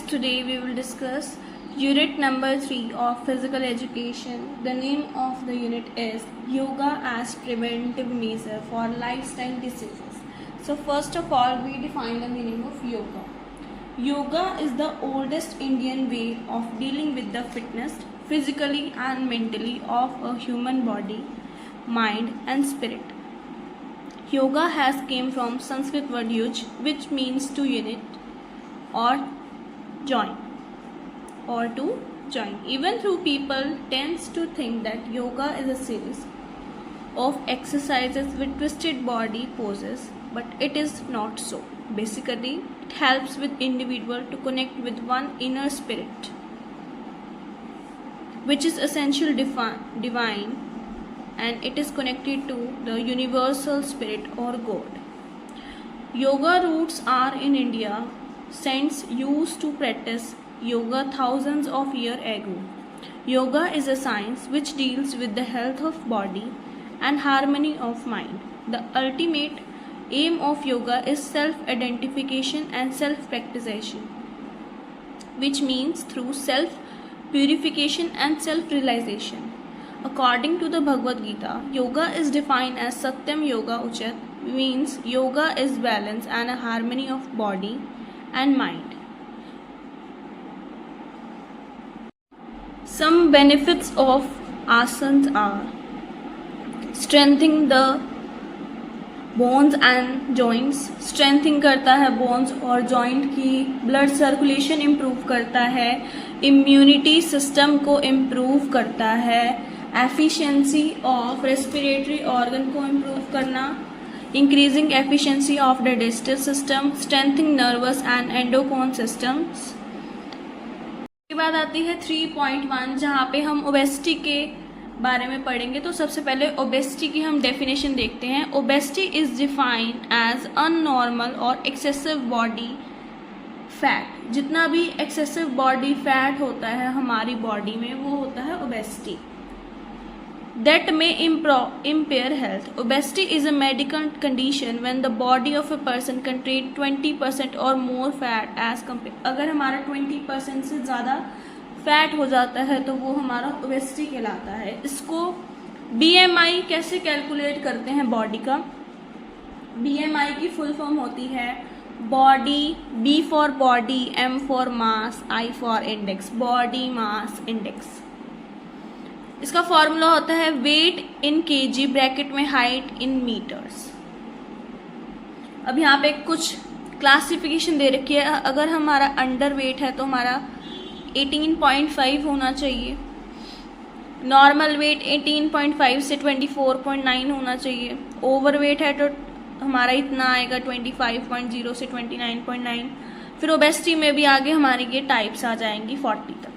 today we will discuss unit number 3 of physical education. The name of the unit is Yoga as Preventive Measure for Lifestyle Diseases. So first of all, we define the meaning of yoga. Yoga is the oldest Indian way of dealing with the fitness, physically and mentally, of a human body, mind and spirit. Yoga has came from Sanskrit word yuj, which means to unite or join even though people tends to think that yoga is a series of exercises with twisted body poses, but it is not so. Basically, it helps with individual to connect with one inner spirit, which is essential divine, and it is connected to the universal spirit or God. Yoga roots are in India. Saints used to practice yoga thousands of years ago. Yoga is a science which deals with the health of body and harmony of mind. The ultimate aim of yoga is self-identification and self-practication, which means through self-purification and self-realization. According to the Bhagavad Gita, yoga is defined as Satyam Yoga Uchat, means yoga is balance and a harmony of body and mind. Some benefits of asanas are strengthening the bones and joints. Strengthening करता है bones और joint की, blood circulation improve करता है, immunity system को improve करता है, efficiency of respiratory organ को इम्प्रूव करना, increasing efficiency of the digestive system, strengthening nervous and endocrine systems. इसके बाद आती है 3.1, जहाँ पे हम ओबेसिटी के बारे में पढ़ेंगे. तो सबसे पहले ओबेसिटी की हम डेफिनेशन देखते हैं. ओबेसिटी इज डिफाइंड एज अननॉर्मल और एक्सेसिव बॉडी फैट. जितना भी एक्सेसिव बॉडी फैट होता है हमारी बॉडी में, वो होता है obesity. That may impair health. Obesity is a medical condition when the body of a person contains 20% or more fat as compared. अगर हमारा 20% से ज़्यादा फैट हो जाता है तो वो हमारा ओबेसिटी कहलाता है. इसको BMI कैसे कैलकुलेट करते हैं बॉडी का? BMI की फुल फॉर्म होती है body, B for body, M for mass, I for index, body mass index. इसका फॉर्मूला होता है वेट इन केजी ब्रैकेट में हाइट इन मीटर्स. अब यहाँ पे कुछ क्लासिफिकेशन दे रखी है. अगर हमारा अंडर वेट है तो हमारा 18.5 होना चाहिए. नॉर्मल वेट 18.5 से 24.9 होना चाहिए. ओवर वेट है तो हमारा इतना आएगा 25.0 से 29.9. फिर ओबेसिटी में भी आगे हमारी ये टाइप्स आ जाएंगी 40 तक.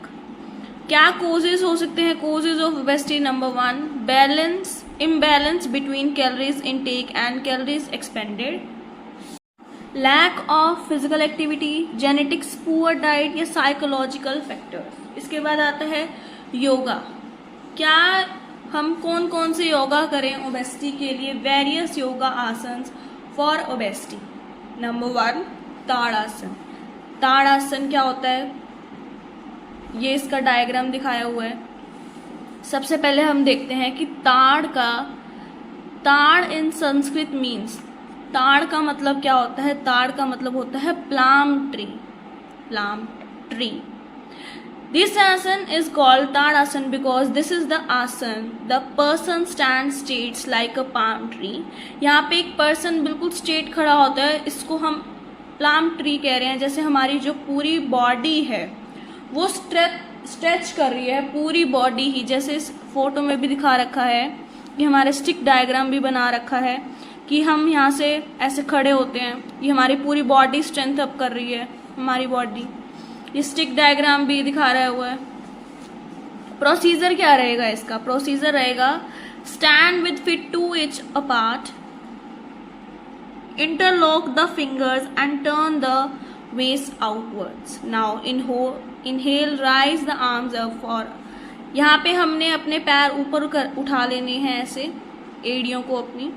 क्या कोजेज हो सकते हैं? Causes of obesity number 1, balance, imbalance between calories intake and calories expended, lack of physical activity, genetics, poor diet या साइकोलॉजिकल फैक्टर्स. इसके बाद आता है योगा. क्या हम कौन कौन से योगा करें ओबेसिटी के लिए? वेरियस योगा आसन फॉर ओबेसिटी. नंबर 1, ताड़ासन. ताड़ासन क्या होता है? ये इसका डायग्राम दिखाया हुआ है. सबसे पहले हम देखते हैं कि ताड़ इन संस्कृत मीन्स, ताड़ का मतलब क्या होता है? ताड़ का मतलब होता है प्लाम ट्री. प्लाम ट्री. दिस आसन इज कॉल्ड ताड़ आसन बिकॉज दिस इज द आसन the person stand straight like a palm tree. यहाँ पे एक पर्सन बिल्कुल स्ट्रेट खड़ा होता है. इसको हम प्लाम ट्री कह रहे हैं. जैसे हमारी जो पूरी बॉडी है वो स्ट्रेच कर रही है, पूरी बॉडी ही. जैसे इस फोटो में भी दिखा रखा है कि हमारे स्टिक डायग्राम भी बना रखा है कि हम यहाँ से ऐसे खड़े होते हैं. ये हमारी पूरी बॉडी स्ट्रेंथ अप कर रही है हमारी बॉडी. ये स्टिक डायग्राम भी दिखा रहा हुआ है. प्रोसीजर क्या रहेगा इसका? प्रोसीजर रहेगा stand with feet 2 inch apart, interlock the fingers and turn the waist outwards. Now inhale, rise the arms up for. यहाँ पे हमने अपने पैर ऊपर उठा लेने हैं ऐसे, एड़ियों को अपनी,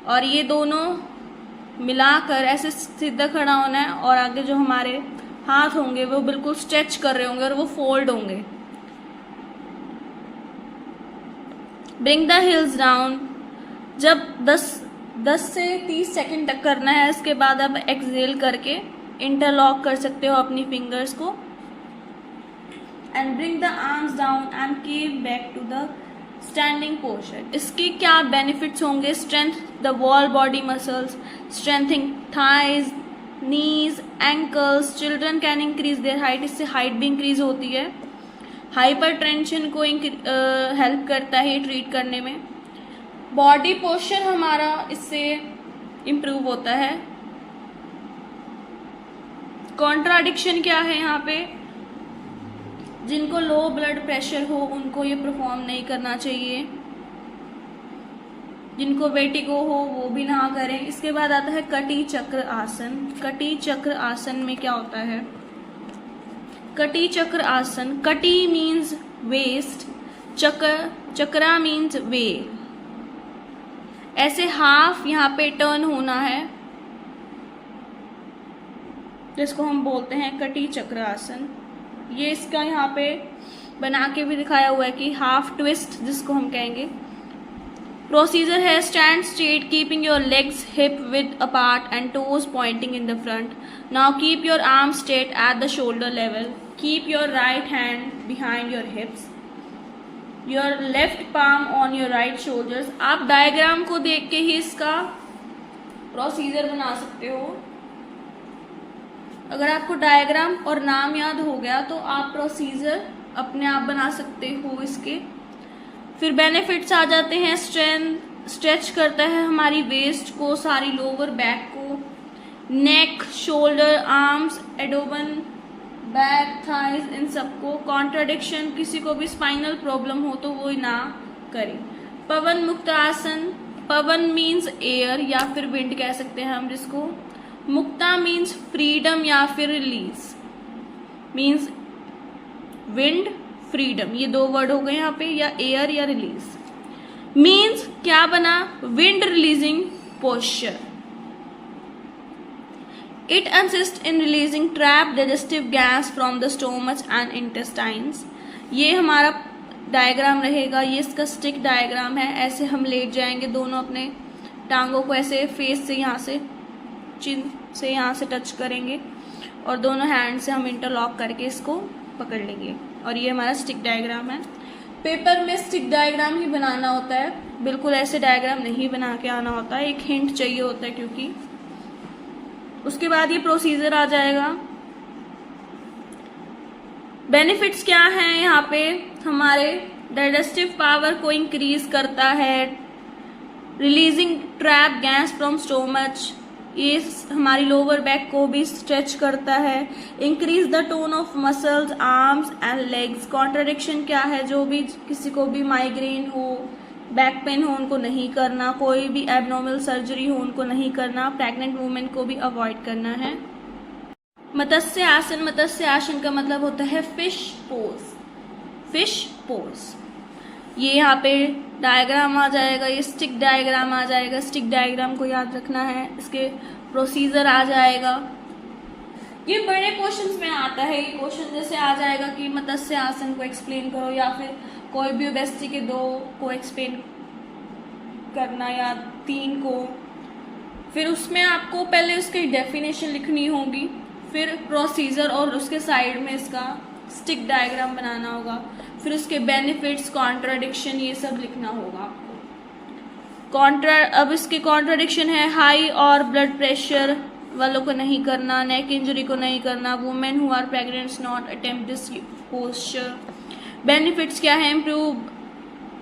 और ये दोनों मिलाकर ऐसे सीधा खड़ा होना है. और आगे जो हमारे हाथ होंगे वो बिल्कुल स्ट्रेच कर रहे होंगे और वो फोल्ड होंगे। ब्रिंग द हील्स डाउन, जब 10 से 30 सेकंड तक करना है। इसके बाद आप एक्सहेल करके इंटरलॉक कर सकते हो अपनी फिंगर्स को। And bring the arms down and keep back to the standing posture. इसके क्या बेनिफिट्स होंगे? Strength the whole body muscles, strengthening thighs, knees, ankles. Children can increase their height, इससे हाइट भी इंक्रीज होती है। हाइपरटेंशन को help करता है ये ट्रीट करने में। बॉडी पोस्चर हमारा इससे इम्प्रूव होता है। कॉन्ट्राडिक्शन क्या है यहाँ पे? जिनको लो ब्लड प्रेशर हो उनको ये परफॉर्म नहीं करना चाहिए, जिनको वेटिगो हो वो भी ना करें। इसके बाद आता है कटी चक्र आसन। कटी चक्र आसन में क्या होता है? कटी चक्र आसन, कटी मीन्स वेस्ट, चक्रा मीन्स वे। ऐसे हाफ यहाँ पे टर्न होना है जिसको हम बोलते हैं कटी चक्र आसन। ये इसका यहाँ पे बना के भी दिखाया हुआ है कि हाफ ट्विस्ट जिसको हम कहेंगे। प्रोसीजर है stand straight, keeping your legs hip with apart and toes pointing in the front. Now keep your arm straight at the shoulder level, keep your right hand behind your hips, your left palm on your right shoulders. आप diagram को देख के ही इसका procedure बना सकते हो। अगर आपको डायग्राम और नाम याद हो गया तो आप प्रोसीजर अपने आप बना सकते हो इसके। फिर बेनिफिट्स आ जाते हैं। स्ट्रेच करता है हमारी वेस्ट को, सारी लोअर बैक को, नेक, शोल्डर, आर्म्स, एडोबन, बैक, थाइज, इन सबको। कॉन्ट्राडिक्शन, किसी को भी स्पाइनल प्रॉब्लम हो तो वो ना करे। पवन मुक्त आसन, पवन मीन्स एयर या फिर विंड कह सकते हैं हम जिसको। मुक्ता मीन्स फ्रीडम या फिर रिलीज, मीन्स विंड, फ्रीडम, ये दो वर्ड हो गए यहाँ पे, या एयर या रिलीज। मीन्स क्या बना? Wind releasing posture. It assists in releasing trapped digestive gas from the stomach and intestines. ये हमारा डायग्राम रहेगा, ये इसका स्टिक डायग्राम है। ऐसे हम लेट जाएंगे, दोनों अपने टांगों को ऐसे फेस से यहाँ से, चिन से यहाँ से टच करेंगे और दोनों हैंड से हम इंटरलॉक करके इसको पकड़ लेंगे। और ये हमारा स्टिक डायग्राम है। पेपर में स्टिक डायग्राम ही बनाना होता है, बिल्कुल ऐसे डायग्राम नहीं बना के आना होता है, एक हिंट चाहिए होता है क्योंकि। उसके बाद ये प्रोसीजर आ जाएगा। बेनिफिट्स क्या हैं यहाँ पे? हमारे डाइजेस्टिव पावर को इंक्रीज करता है, releasing trap gas from stomach, ये हमारी लोअर बैक को भी स्ट्रेच करता है। Increase the tone of muscles, arms and legs. Contradiction क्या है? जो भी किसी को भी माइग्रेन हो, बैक पेन हो, उनको नहीं करना। कोई भी एबनॉर्मल सर्जरी हो, उनको नहीं करना। प्रेग्नेंट वुमेन को भी अवॉइड करना है। मत्स्य आसन, मत्स्य आसन का मतलब होता है फिश पोज, फिश पोज। ये यहाँ पे डायग्राम आ जाएगा, ये स्टिक डायग्राम आ जाएगा। स्टिक डायग्राम को याद रखना है, इसके प्रोसीजर आ जाएगा। ये बड़े क्वेश्चंस में आता है। ये क्वेश्चन जैसे आ जाएगा कि मत्स्य आसन को एक्सप्लेन करो, या फिर कोई भी ओबेसिटी के 2 को एक्सप्लेन करना या 3 को। फिर उसमें आपको पहले उसकी डेफिनेशन लिखनी होगी, फिर प्रोसीजर और उसके साइड में इसका स्टिक डायग्राम बनाना होगा, फिर उसके बेनिफिट्स, कॉन्ट्राडिक्शन, ये सब लिखना होगा आपको। अब इसके कॉन्ट्राडिक्शन है, हाई और ब्लड प्रेशर वालों को नहीं करना, नेक इंजरी को नहीं करना, women who are pregnant not attempt this posture. Benefits क्या है? Improve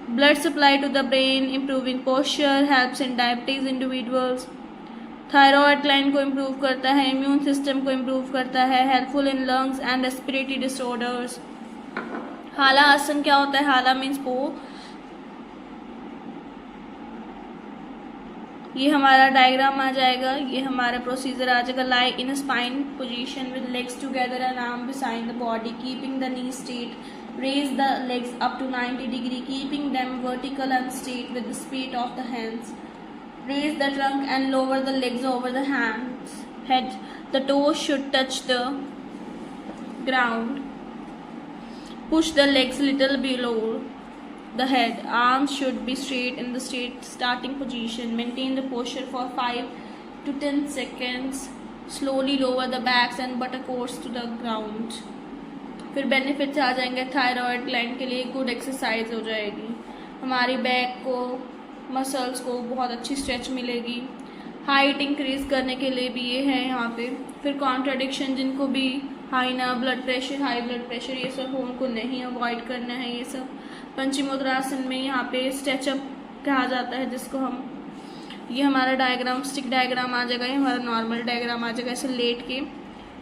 blood supply to the brain, improving posture, helps in diabetes individuals, thyroid gland को इम्प्रूव करता है, इम्यून सिस्टम को इम्प्रूव करता है, helpful in lungs and respiratory disorders. Halasana क्या होता है? हाला मीन्स पो। ये हमारा डायग्राम आ जाएगा, ये हमारा प्रोसीजर आ जाएगा। Lie in supine position with legs together and arm beside the body, keeping the knee straight, raise the legs up to 90 degree, keeping them vertical and straight with the speed of the hands. Raise the trunk and lower the legs over the hands. Head. The toes should touch the ground. Push the legs little below the head. Arms should be straight in the starting position. Maintain the posture for 5 to 10 seconds. Slowly lower the backs and buttocks to the ground. फिर benefits आ जाएंगे. Thyroid gland के लिए good exercise हो जाएगी. हमारी back को, muscles को बहुत अच्छी स्ट्रेच मिलेगी. हाइट इंक्रीज करने के लिए भी ये है यहाँ पे. फिर कॉन्ट्राडिक्शन, जिनको भी हाई ब्लड प्रेशर ये सब हो, उनको नहीं अवॉइड करना है ये सब. पंचमुद्रासन में यहाँ पे स्ट्रेचअप कहा जाता है, जिसको हम, ये हमारा डायग्राम, स्टिक डायग्राम आ जाएगा, ये हमारा नॉर्मल डायग्राम आ जाएगा. ऐसे लेट के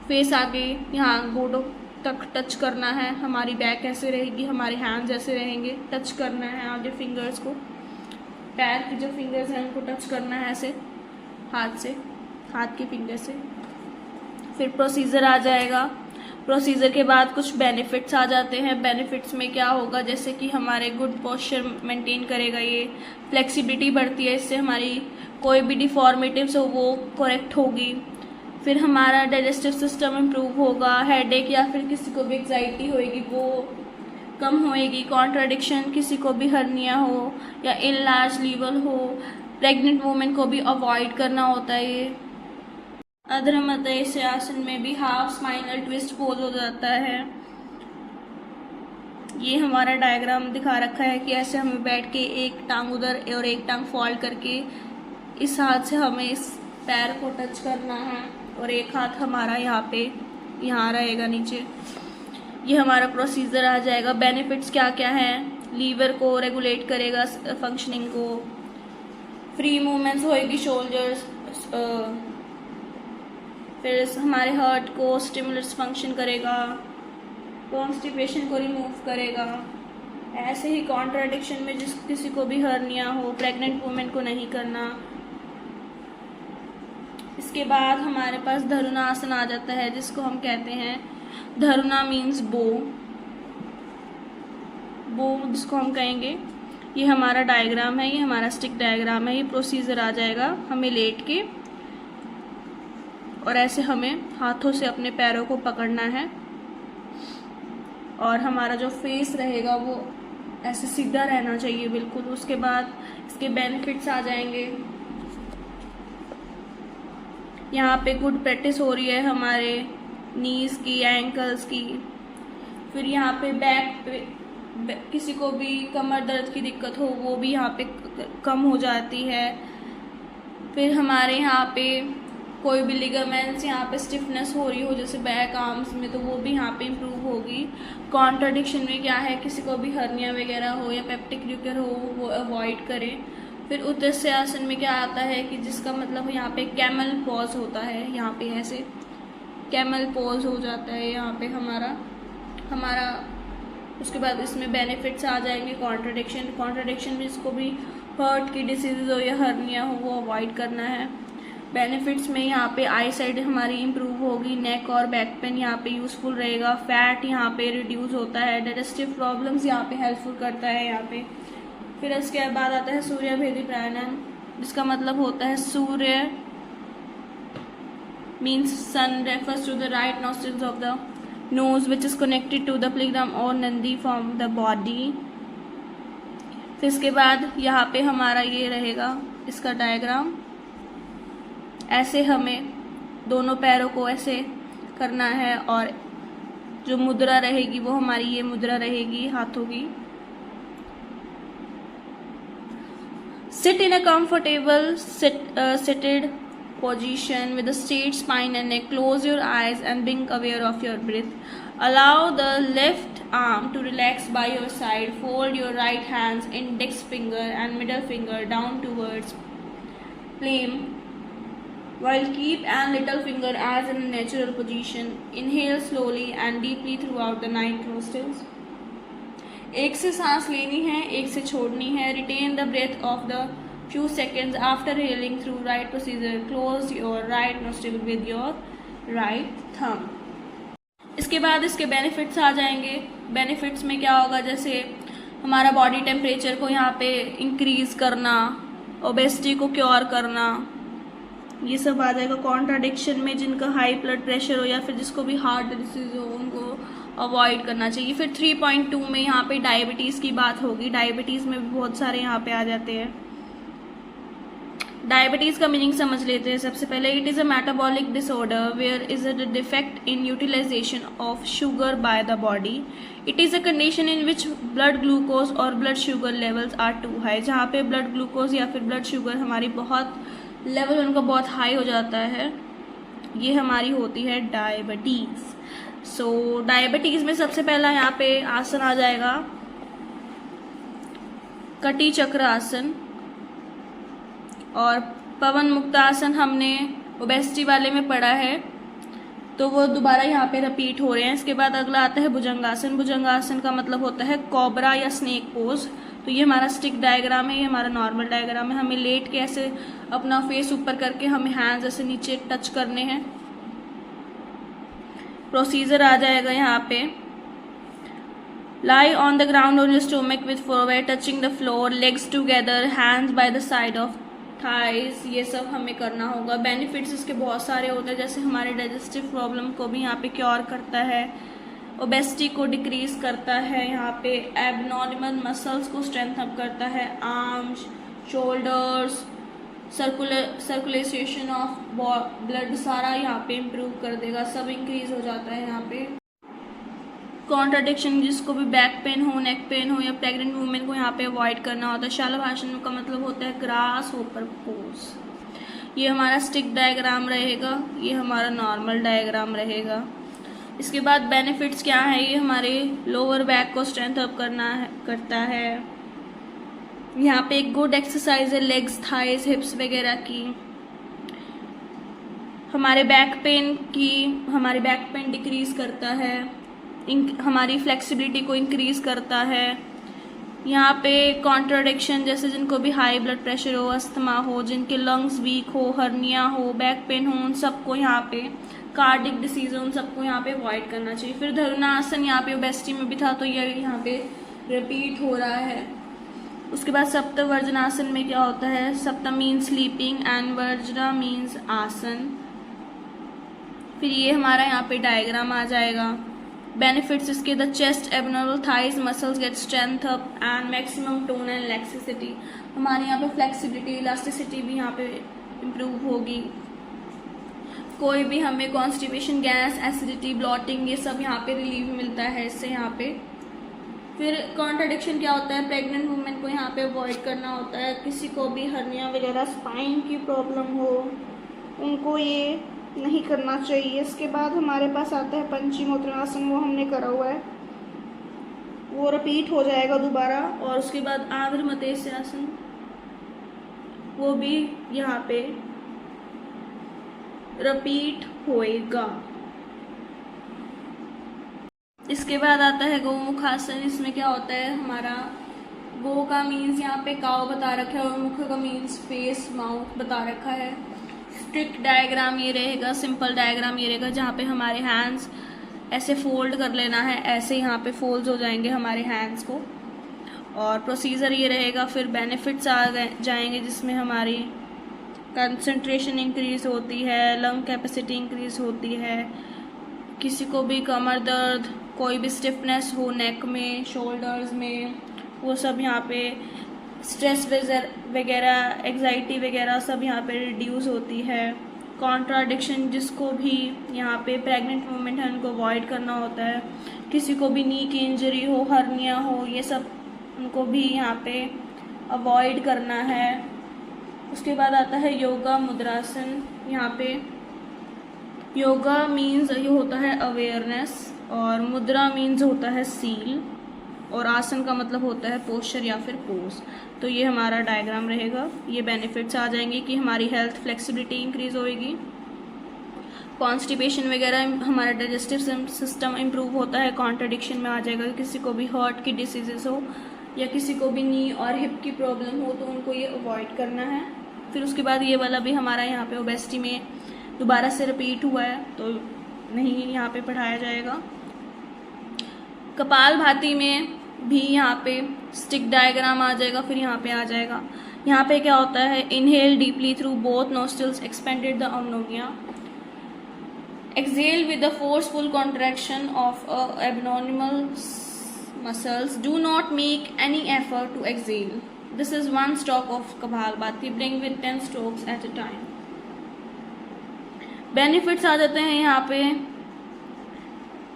फेस आगे यहाँ घोटों तक टच करना है. हमारी बैक ऐसे रहेगी, हमारे हैंड्स ऐसे रहेंगे, टच करना है आगे फिंगर्स को. पैर की जो फिंगर्स हैं उनको टच करना है ऐसे हाथ के फिंगर से. फिर प्रोसीजर आ जाएगा. प्रोसीजर के बाद कुछ बेनिफिट्स आ जाते हैं. बेनिफिट्स में क्या होगा, जैसे कि हमारे गुड पोस्चर मेंटेन करेगा ये. फ्लेक्सिबिलिटी बढ़ती है, इससे हमारी कोई भी डिफॉर्मिटीव्स हो वो करेक्ट होगी. फिर हमारा डाइजेस्टिव सिस्टम इम्प्रूव होगा. हेडेक या फिर किसी को भी एग्जाइटी होएगी वो कम होएगी. कॉन्ट्राडिक्शन, किसी को भी हर्निया हो या इनलार्ज लीवर हो, प्रेग्नेंट वुमेन को भी अवॉइड करना होता है ये. अधर्मतय आसन में भी हाफ स्पाइनल ट्विस्ट पोज हो जाता है. ये हमारा डायग्राम दिखा रखा है कि ऐसे हमें बैठ के एक टांग उधर और एक टांग फोल्ड करके इस हाथ से हमें इस पैर को टच करना है और एक हाथ हमारा यहाँ रहेगा नीचे. ये हमारा प्रोसीजर आ जाएगा. बेनिफिट्स क्या क्या हैं, लीवर को रेगुलेट करेगा फंक्शनिंग को. फ्री मूवमेंट्स होएगी शोल्डर्स. फिर हमारे हार्ट को स्टिमुलस फंक्शन करेगा. कॉन्स्टिपेशन को रिमूव करेगा. ऐसे ही कॉन्ट्राडिक्शन में जिस किसी को भी हर्निया हो, प्रेग्नेंट वुमेन को नहीं करना. इसके बाद हमारे पास धरुना आसन आ जाता है, जिसको हम कहते हैं धरुना मीन्स बो जिसको हम कहेंगे. ये हमारा डायग्राम है, ये हमारा स्टिक डायग्राम है. ये प्रोसीजर आ जाएगा. हमें लेट के और ऐसे हमें हाथों से अपने पैरों को पकड़ना है और हमारा जो फेस रहेगा वो ऐसे सीधा रहना चाहिए बिल्कुल. उसके बाद इसके बेनिफिट्स आ जाएंगे. यहाँ पे गुड प्रैक्टिस हो रही है हमारे नीज की, एंकल्स की. फिर यहाँ पे बैक पे किसी को भी कमर दर्द की दिक्कत हो वो भी यहाँ पे कम हो जाती है. फिर हमारे यहाँ पे कोई भी लिगामेंट्स, यहाँ पे स्टिफनेस हो रही हो जैसे बैक आर्म्स में, तो वो भी यहाँ पे इम्प्रूव होगी. कॉन्ट्राडिक्शन में क्या है, किसी को भी हर्निया वगैरह हो या पेप्टिक ल्यूकर हो वो अवॉइड करें. फिर उत्तस्य आसन में क्या आता है कि जिसका मतलब यहाँ पे कैमल पॉज होता है. यहाँ पे ऐसे कैमल पॉज हो जाता है यहाँ पे हमारा. उसके बाद इसमें बेनिफिट्स आ जाएंगे. कॉन्ट्राडिक्शन में जिसको भी हार्ट की डिसीज हो या हर्निया हो वो अवॉइड करना है. बेनिफिट्स में यहाँ पे आई साइड हमारी इम्प्रूव होगी. नेक और बैक पेन यहाँ पे यूजफुल रहेगा. फैट यहाँ पे रिड्यूस होता है. डाइजेस्टिव प्रॉब्लम्स यहाँ पे हेल्पफुल करता है यहाँ पे. फिर इसके बाद आता है सूर्य भेदी प्राणायाम, जिसका मतलब होता है सूर्य means sun, refers to the right nostrils of the nose which is connected to the प्लेग्राम और नंदी फ्रॉम द बॉडी. फिर इसके बाद यहाँ पे हमारा ये रहेगा इसका डायग्राम. ऐसे हमें दोनों पैरों को ऐसे करना है और जो मुद्रा रहेगी वो हमारी ये मुद्रा रहेगी हाथों की. Sit in a comfortable seated position with a straight spine and neck. Close your eyes and being aware of your breath. Allow the left arm to relax by your side. Fold your right hand's index finger and middle finger down towards palm, while keep and little finger as in a natural position. Inhale slowly and deeply throughout the 9 nostrils. एक से सांस लेनी है, एक से छोड़नी है. Retain the breath of the few seconds after haling through right procedure. Close your right nostril with your right thumb. इसके बाद इसके बेनिफिट्स आ जाएंगे. बेनिफिट्स में क्या होगा, जैसे हमारा बॉडी टेम्परेचर को यहाँ पे इंक्रीज करना, ओबेसिटी को क्योर करना, ये सब आ जाएगा। कॉन्ट्राडिक्शन में जिनका हाई ब्लड प्रेशर हो या फिर जिसको भी हार्ट डिसीज हो उनको अवॉइड करना चाहिए। फिर 3.2 में यहाँ पे डायबिटीज़ की बात होगी। डायबिटीज़ में भी बहुत सारे यहाँ पे आ जाते हैं। डायबिटीज़ का मीनिंग समझ लेते हैं सबसे पहले। It is a metabolic disorder where is a defect in utilization of sugar by the body. It is a condition in which blood glucose और blood sugar levels are too high. जहाँ पे blood glucose या फिर blood sugar हमारी बहुत level उनका बहुत high हो जाता है, ये हमारी होती है डायबिटीज़। सो डायबिटीज़ में सबसे पहला यहाँ पे आसन आ जाएगा कटी चक्र आसन, और पवन मुक्त आसन हमने ओबेसिटी वाले में पढ़ा है तो वो दोबारा यहाँ पे रिपीट हो रहे हैं। इसके बाद अगला आता है भुजंगासन। भुजंगासन का मतलब होता है कोबरा या स्नेक पोज। तो ये हमारा स्टिक डायग्राम है, ये हमारा नॉर्मल डायग्राम है। हमें लेट के ऐसे अपना फेस ऊपर करके हमें हैंड्स ऐसे नीचे टच करने हैं। प्रोसीजर आ जाएगा यहाँ पे। Lie on the ground on your stomach with forehead touching the floor, legs together, hands by the side of thighs. ये सब हमें करना होगा। बेनिफिट्स इसके बहुत सारे होते हैं, जैसे हमारे डाइजेस्टिव प्रॉब्लम को भी यहाँ पे क्योर करता है, ओबेसिटी को डिक्रीज करता है, यहाँ पे एबनॉर्मल मसल्स को स्ट्रेंथ अप करता है, arms, shoulders, circulation of blood सारा यहाँ पे इम्प्रूव कर देगा, सब इंक्रीज हो जाता है यहाँ पे। कॉन्ट्राडिक्शन, जिसको भी बैक पेन हो, नेक पेन हो या प्रेग्नेंट वुमेन को यहाँ पे अवॉइड करना होता है। शालभाषण का मतलब होता है ग्रास होपर पोज। ये हमारा स्टिक डायग्राम रहेगा, ये हमारा नॉर्मल डायग्राम रहेगा। इसके बाद बेनिफिट्स क्या है, ये हमारे लोअर बैक को स्ट्रेंथ अप करता है। यहाँ पे एक गुड एक्सरसाइज है लेग्स, थाइस, हिप्स वगैरह की। हमारे बैक पेन डिक्रीज करता है, हमारी फ्लेक्सिबिलिटी को इंक्रीज करता है। यहाँ पे कॉन्ट्राडिक्शन, जैसे जिनको भी हाई ब्लड प्रेशर हो, अस्थमा हो, जिनके लंग्स वीक हो, हर्निया हो, बैक पेन हो, उन सबको यहाँ पे, कार्डिक डिसीज हो, उन सबको यहाँ पे अवॉइड करना चाहिए। फिर धरुणासन यहाँ पे ओबेसिटी में भी था तो ये यहाँ पे रिपीट हो रहा है। उसके बाद सप्तवर्जनासन में क्या होता है, सप्त मीन्स स्लीपिंग एंड वर्जना मीन्स आसन। फिर ये हमारा यहाँ पे डायग्राम आ जाएगा। बेनिफिट्स इसके, the chest, abnormal thighs muscles get strength up and maximum tone and elasticity. हमारे यहाँ पे फ्लेक्सिबिलिटी, इलास्टिसिटी भी यहाँ पे इम्प्रूव होगी। कोई भी हमें कॉन्स्टिपेशन, गैस, एसिडिटी, ब्लॉटिंग, ये सब यहाँ पे रिलीफ मिलता है इससे यहाँ पे। फिर कॉन्ट्राडिक्शन क्या होता है, प्रेग्नेंट वुमेन को यहाँ पे अवॉइड करना होता है। किसी को भी हर्निया वगैरह, स्पाइन की प्रॉब्लम हो, उनको ये नहीं करना चाहिए। इसके बाद हमारे पास आता है पंचीमोत्रासन, वो हमने करा हुआ है, वो रिपीट हो जाएगा दोबारा। और उसके बाद आंध्र मत्स्यासन, वो भी यहाँ पे रिपीट होएगा। इसके बाद आता है गोमुखासन। इसमें क्या होता है, हमारा गो का मीन्स यहाँ पे काव बता रखा है और मुख का मीन्स फेस, माउथ बता रखा है। स्ट्रिक्ट डायग्राम ये रहेगा, सिंपल डायग्राम ये रहेगा, जहाँ पे हमारे हैंड्स ऐसे फोल्ड कर लेना है, ऐसे यहाँ पे फोल्ड हो जाएंगे हमारे हैंड्स को। और प्रोसीजर ये रहेगा। फिर बेनिफिट्स आ जाएंगे, जिसमें हमारी कंसंट्रेशन इंक्रीज होती है, लंग कैपेसिटी इंक्रीज होती है, किसी को भी कमर दर्द, कोई भी स्टिफनेस हो नेक में, शोल्डर्स में, वो सब यहाँ पे, स्ट्रेस वगैरह, एग्जाइटी वगैरह सब यहाँ पे रिड्यूस होती है। कॉन्ट्राडिक्शन, जिसको भी यहाँ पे प्रेग्नेंट वुमेन है उनको अवॉइड करना होता है। किसी को भी नी की इंजरी हो, हर्निया हो, ये सब उनको भी यहाँ पे अवॉइड करना है। उसके बाद आता है योगा मुद्रासन। यहाँ पे योगा मीन्स ये होता है अवेयरनेस, और मुद्रा मीन्स होता है सील, और आसन का मतलब होता है पोस्चर या फिर पोज। तो ये हमारा डायग्राम रहेगा। ये बेनिफिट्स आ जाएंगे कि हमारी हेल्थ, फ्लेक्सिबिलिटी इंक्रीज होएगी, कॉन्स्टिपेशन वगैरह, हमारा डाइजेस्टिव सिस्टम इंप्रूव होता है। कॉन्ट्राडिक्शन में आ जाएगा कि किसी को भी हार्ट की डिसीजेस हो या किसी को भी नी और हिप की प्रॉब्लम हो तो उनको ये अवॉइड करना है। फिर उसके बाद ये वाला भी हमारा यहाँ पे ओबेसिटी में दोबारा से रिपीट हुआ है तो नहीं यहाँ पे पढ़ाया जाएगा। कपाल भाती में भी यहाँ पे स्टिक डायग्राम आ जाएगा। फिर यहाँ पे आ जाएगा यहाँ पे क्या होता है, inhale deeply through both nostrils, expanded the ammonia, exhale with the forceful contraction of abdominal muscles, do not make any effort to exhale. This is one stroke of Kapalbhati, bring with 10 strokes at a time. Benefits आ जाते हैं यहाँ पे,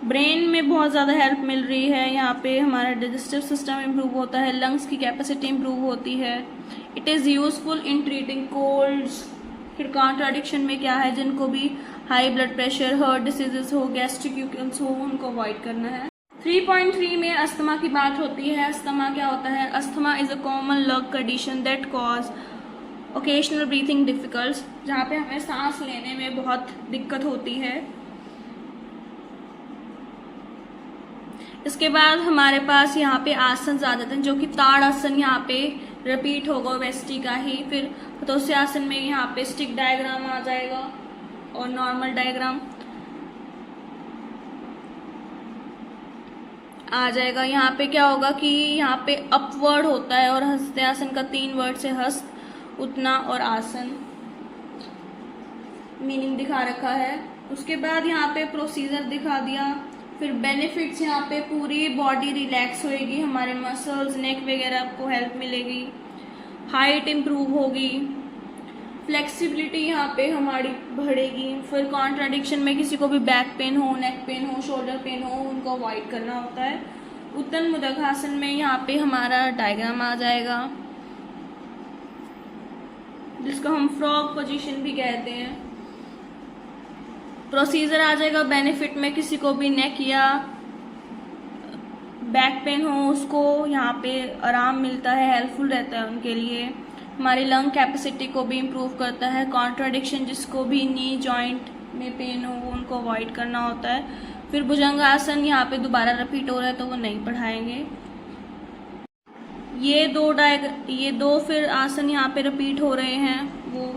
brain में बहुत ज़्यादा help मिल रही है, यहाँ पे हमारा डाइजेस्टिव सिस्टम इम्प्रूव होता है, लंग्स की कैपेसिटी इम्प्रूव होती है, it is useful in treating colds. फिर कॉन्ट्राडिक्शन में क्या है, जिनको भी high blood pressure, heart diseases हो, गैस्ट्रिक यूकेंस हो, उनको अवॉइड करना है। 3.3 में अस्थमा की बात होती है। अस्थमा क्या होता है, asthma is a common lung condition that cause occasional breathing difficult, जहाँ पे हमें सांस लेने में बहुत दिक्कत होती है। इसके बाद हमारे पास यहाँ पे आसन आ जाते हैं, जो कि ताड़ आसन यहाँ पे रिपीट होगा वेस्टी का ही। फिर हतोस्य आसन में यहाँ पे स्टिक डायग्राम आ जाएगा और नॉर्मल डायग्राम आ जाएगा। यहाँ पे क्या होगा कि यहाँ पे अपवर्ड होता है, और हस्तासन का 3 वर्ड से हस्त, उतना और आसन मीनिंग दिखा रखा है। उसके बाद यहाँ पे प्रोसीजर दिखा दिया। फिर बेनिफिट्स, यहाँ पे पूरी बॉडी रिलैक्स होएगी, हमारे मसल्स, नेक वगैरह को हेल्प मिलेगी, हाइट इम्प्रूव होगी, फ्लेक्सिबिलिटी यहाँ पे हमारी बढ़ेगी। फिर कॉन्ट्राडिक्शन में किसी को भी बैक पेन हो, नेक पेन हो, शोल्डर पेन हो, उनको अवॉइड करना होता है। उत्तन मुद्रासन में यहाँ पे हमारा डायग्राम आ जाएगा, जिसको हम फ्रॉग पोजीशन भी कहते हैं। प्रोसीजर आ जाएगा। बेनिफिट में किसी को भी नेक या बैक पेन हो, उसको यहाँ पे आराम मिलता है, हेल्पफुल रहता है उनके लिए। हमारी लंग कैपेसिटी को भी इम्प्रूव करता है। कॉन्ट्राडिक्शन, जिसको भी नी जॉइंट में पेन हो, उनको अवॉइड करना होता है। फिर भुजंगासन यहाँ पे दोबारा रिपीट हो रहा है तो वो नहीं पढ़ाएंगे। ये दो फिर आसन यहाँ पे रिपीट हो रहे हैं वो,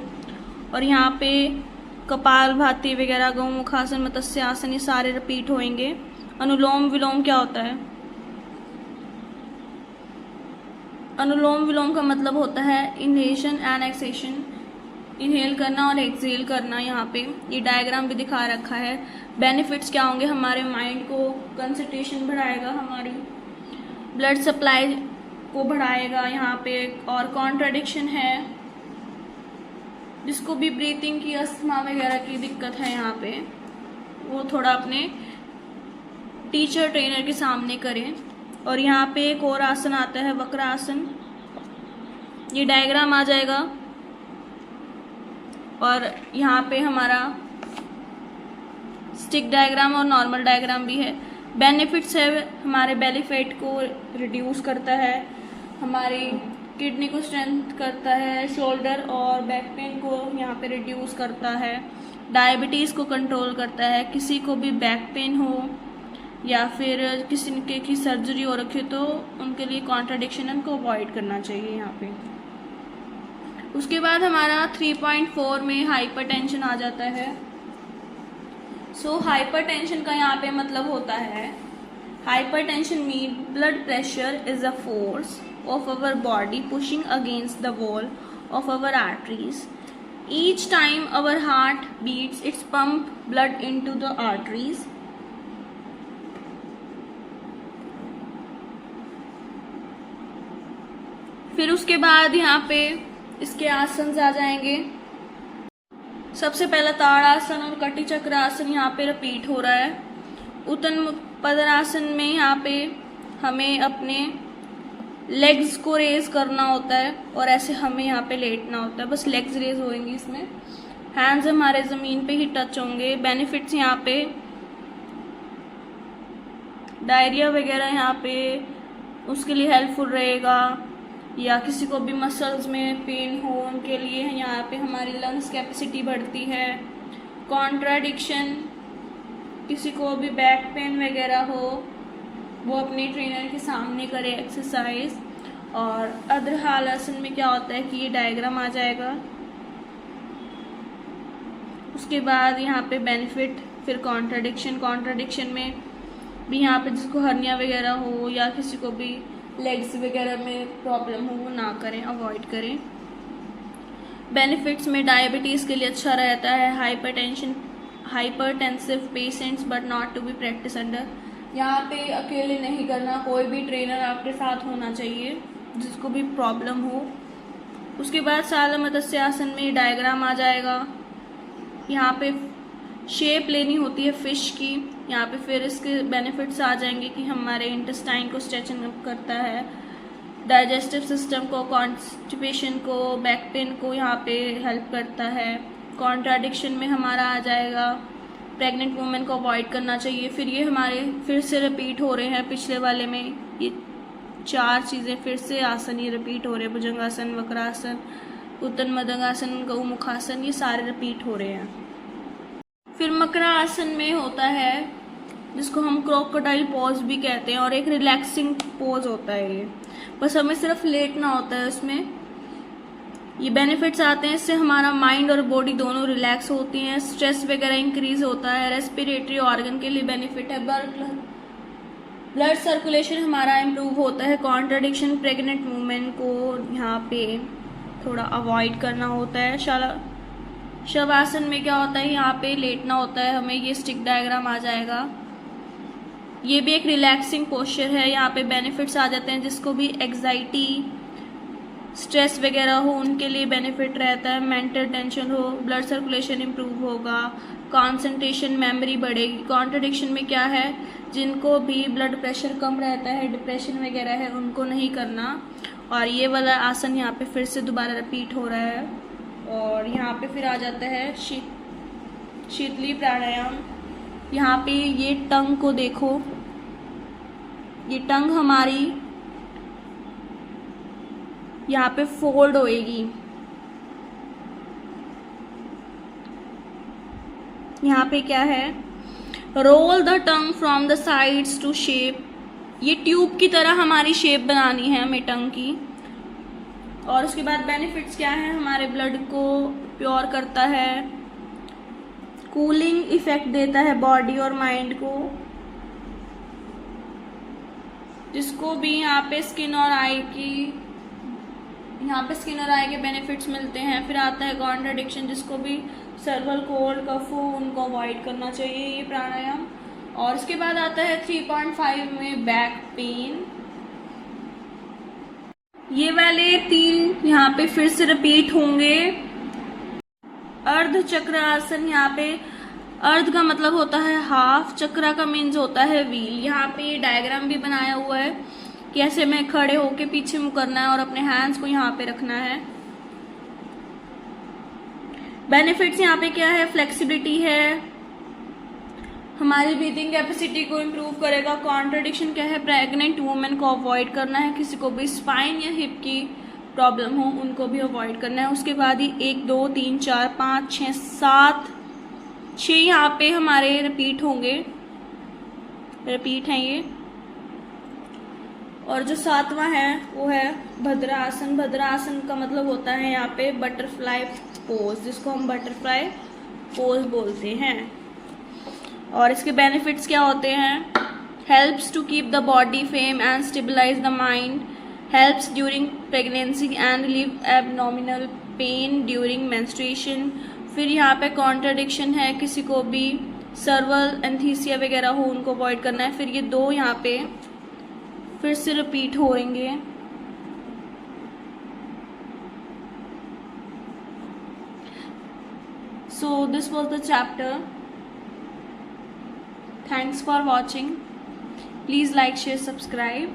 और यहाँ पे कपाल भाती वगैरह, गौमुखासन, मत्स्य आसन, ये सारे रिपीट होंगे। अनुलोम विलोम क्या होता है, अनुलोम विलोम का मतलब होता है इनहेलेशन एंड एक्सहेलेशन, इनहेल करना और एक्सहेल करना। यहाँ पे ये डायग्राम भी दिखा रखा है। बेनिफिट्स क्या होंगे, हमारे माइंड को कंसंट्रेशन बढ़ाएगा, हमारी ब्लड सप्लाई को बढ़ाएगा यहाँ पे। और कॉन्ट्राडिक्शन है, जिसको भी ब्रीथिंग की, अस्थमा वगैरह की दिक्कत है यहाँ पे, वो थोड़ा अपने टीचर ट्रेनर के सामने करें। और यहाँ पे एक और आसन आता है, वक्रासन, ये डायग्राम आ जाएगा। और यहाँ पे हमारा स्टिक डायग्राम और नॉर्मल डायग्राम भी है। बेनिफिट्स है, हमारे बेली फैट को रिड्यूस करता है, हमारी किडनी को स्ट्रेंथ करता है, शोल्डर और बैक पेन को यहाँ पे रिड्यूस करता है, डायबिटीज़ को कंट्रोल करता है। किसी को भी बैक पेन हो या फिर किसी की सर्जरी हो रखी हो तो उनके लिए कॉन्ट्राडिक्शन को अवॉइड करना चाहिए यहाँ पे। उसके बाद हमारा 3.4 में हाइपरटेंशन आ जाता है। सो हाइपरटेंशन का यहाँ पे मतलब होता है, hypertension mean blood pressure is a force of our body pushing against the wall of our arteries. Each time our heart beats, it's pump blood into the arteries. फिर उसके बाद यहाँ पे इसके आसन आ जाएंगे। सबसे पहला ताड़ासन और कटी चक्र आसन यहाँ पे रिपीट हो रहा है। उत्तन पद्मासन में यहाँ पे हमें अपने लेग्स को रेज करना होता है और ऐसे हमें यहाँ पे लेटना होता है, बस लेग्स रेज होंगी इसमें। हैंड्स हमारे ज़मीन पे ही टच होंगे। बेनिफिट्स यहाँ पे डायरिया वगैरह यहाँ पे उसके लिए हेल्पफुल रहेगा, या किसी को भी मसल्स में पेन हो उनके लिए यहाँ पे हमारी लंग्स कैपेसिटी बढ़ती है। कॉन्ट्राडिक्शन, किसी को भी बैक पेन वगैरह हो वो अपने ट्रेनर के सामने करे एक्सरसाइज। और अद्रहाल आसन में क्या होता है कि ये डायग्राम आ जाएगा। उसके बाद यहाँ पे बेनिफिट, फिर कॉन्ट्राडिक्शन में भी यहाँ पे जिसको हर्निया वगैरह हो या किसी को भी लेग्स वगैरह में प्रॉब्लम हो वो ना करें, अवॉइड करें। बेनिफिट्स में डायबिटीज़ के लिए अच्छा रहता है, hypertensive patients but not to be practice under. यहाँ पे अकेले नहीं करना, कोई भी ट्रेनर आपके साथ होना चाहिए जिसको भी प्रॉब्लम हो। उसके बाद साल मत्स्य आसन में डायग्राम आ जाएगा। यहाँ पे शेप लेनी होती है फिश की। यहाँ पे फिर इसके बेनिफिट्स आ जाएंगे कि हमारे इंटेस्टाइन को स्ट्रेचन अप करता है, डाइजेस्टिव सिस्टम को, कॉन्स्टिपेशन को, बैक पेन को यहाँ पे हेल्प करता है। कॉन्ट्राडिक्शन में हमारा आ जाएगा प्रेग्नेंट वुमेन को अवॉइड करना चाहिए। फिर ये हमारे फिर से रिपीट हो रहे हैं पिछले वाले में, ये 4 चीज़ें फिर से आसन ये रिपीट हो रहे हैं। भुजंगासन, वक्रासन, उत्तन मदंगासन, गौमुखासन, ये सारे रिपीट हो रहे हैं। फिर मकरासन में होता है जिसको हम क्रोकोडाइल पोज भी कहते हैं, और एक रिलैक्सिंग पोज होता है ये, बस हमें सिर्फ लेटना होता है उसमें। ये बेनिफिट्स आते हैं, इससे हमारा माइंड और बॉडी दोनों रिलैक्स होती हैं, स्ट्रेस वगैरह इंक्रीज होता है, रेस्पिरेटरी ऑर्गन के लिए बेनिफिट है, ब्लड सर्कुलेशन हमारा इम्प्रूव होता है। कॉन्ट्राडिक्शन प्रेग्नेंट वुमेन को यहाँ पे थोड़ा अवॉइड करना होता है। शवासन में क्या होता है, यहाँ पे लेटना होता है हमें, ये स्टिक डायग्राम आ जाएगा। ये भी एक रिलैक्सिंग पोस्चर है। यहाँ पे बेनिफिट्स आ जाते हैं, जिसको भी एग्जाइटी, स्ट्रेस वगैरह हो उनके लिए बेनिफिट रहता है। मेंटल टेंशन हो, ब्लड सर्कुलेशन इम्प्रूव होगा, कंसंट्रेशन, मेमोरी बढ़ेगी। कॉन्ट्रडिक्शन में क्या है, जिनको भी ब्लड प्रेशर कम रहता है, डिप्रेशन वगैरह है, उनको नहीं करना। और ये वाला आसन यहाँ पे फिर से दोबारा रिपीट हो रहा है। और यहाँ पे फिर आ जाता है शीतली प्राणायाम। यहाँ पे ये टंग को देखो, ये टंग हमारी यहाँ पे फोल्ड होएगी। यहाँ पे क्या है, roll the tongue from the sides to shape. ये ट्यूब की तरह हमारी शेप बनानी है हमें टंग की। और उसके बाद बेनिफिट्स क्या है, हमारे ब्लड को प्योर करता है, कूलिंग इफेक्ट देता है बॉडी और माइंड को। जिसको भी यहाँ पे स्किन और आई के बेनिफिट्स मिलते हैं। फिर आता है कॉन्ट्रडिक्शन, जिसको भी सर्वल कोल्ड, कफ हो, उनको अवॉइड करना चाहिए ये प्राणायाम। और इसके बाद आता है 3.5 में बैक पेन। ये वाले 3 यहाँ पे फिर से रिपीट होंगे। अर्ध चक्र आसन, यहाँ पे अर्ध का मतलब होता है हाफ, चक्रा का मीन्स होता है व्हील। यहाँ पे ये डायग्राम भी बनाया हुआ है कि ऐसे में खड़े होके पीछे मुंह करना है और अपने हैंड्स को यहाँ पे रखना है। बेनिफिट्स यहाँ पे क्या है, फ्लेक्सिबिलिटी है, हमारी ब्रीदिंग कैपेसिटी को इम्प्रूव करेगा। कॉन्ट्रडिक्शन क्या है, प्रेग्नेंट वुमेन को अवॉइड करना है, किसी को भी स्पाइन या हिप की प्रॉब्लम हो उनको भी अवॉइड करना है। उसके बाद ही 1 2 3 4 5 6 7 6 यहाँ पे हमारे रिपीट होंगे, रिपीट हैं ये। और जो 7वां है वो है भद्रासन। भद्रासन का मतलब होता है यहाँ पे बटरफ्लाई पोज, जिसको हम बटरफ्लाई पोज बोलते हैं। और इसके बेनिफिट्स क्या होते हैं, helps to keep the body firm and stabilise the mind, helps during pregnancy and relieve abdominal pain during menstruation. फिर यहाँ पे कॉन्ट्रडिक्शन है, किसी को भी सर्वल एंथीसिया वगैरह हो उनको अवॉइड करना है। फिर ये 2 यहाँ पे फिर से रिपीट होंगे। So this was the chapter. Thanks for watching. Please like, share, subscribe.